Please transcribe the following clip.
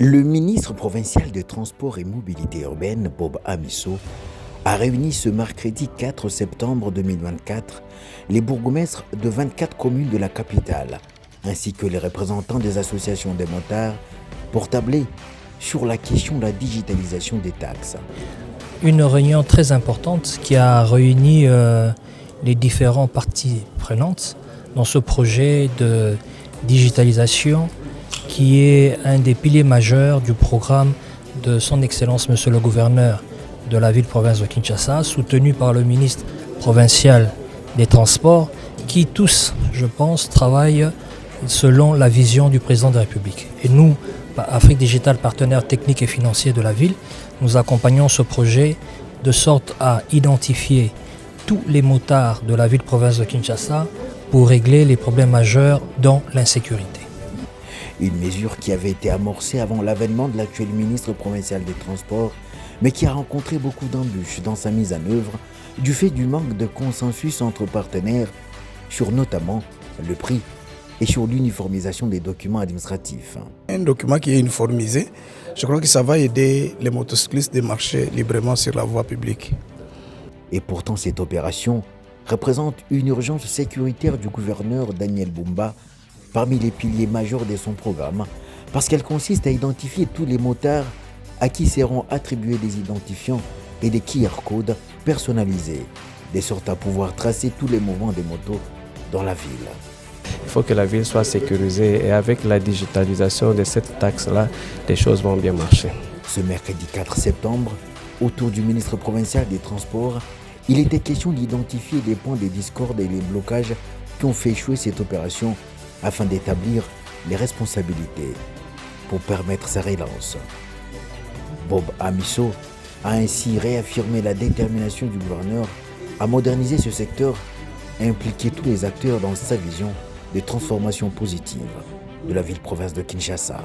Le ministre provincial des Transports et Mobilité urbaine, Bob Amisso, a réuni ce mercredi 4 septembre 2024 les bourgmestres de 24 communes de la capitale, ainsi que les représentants des associations des motards, pour tabler sur la question de la digitalisation des taxes. Une réunion très importante qui a réuni les différentes parties prenantes dans ce projet de digitalisation qui est un des piliers majeurs du programme de son Excellence Monsieur le Gouverneur de la ville-province de Kinshasa, soutenu par le ministre provincial des Transports, qui tous, je pense, travaillent selon la vision du président de la République. Et nous, Afrique Digital, partenaire technique et financier de la ville, nous accompagnons ce projet de sorte à identifier tous les motards de la ville-province de Kinshasa pour régler les problèmes majeurs dans l'insécurité. Une mesure qui avait été amorcée avant l'avènement de l'actuel ministre provincial des Transports, mais qui a rencontré beaucoup d'embûches dans sa mise en œuvre du fait du manque de consensus entre partenaires sur notamment le prix et sur l'uniformisation des documents administratifs. Un document qui est uniformisé, je crois que ça va aider les motocyclistes de marcher librement sur la voie publique. Et pourtant, cette opération représente une urgence sécuritaire du gouverneur Daniel Bumba parmi les piliers majeurs de son programme, parce qu'elle consiste à identifier tous les motards à qui seront attribués des identifiants et des QR codes personnalisés, de sorte à pouvoir tracer tous les mouvements des motos dans la ville. Il faut que la ville soit sécurisée et avec la digitalisation de cette taxe-là, les choses vont bien marcher. Ce mercredi 4 septembre, autour du ministre provincial des Transports, il était question d'identifier les points de discorde et les blocages qui ont fait échouer cette opération afin d'établir les responsabilités pour permettre sa relance. Bob Amisso a ainsi réaffirmé la détermination du gouverneur à moderniser ce secteur et impliquer tous les acteurs dans sa vision de transformation positive de la ville-province de Kinshasa.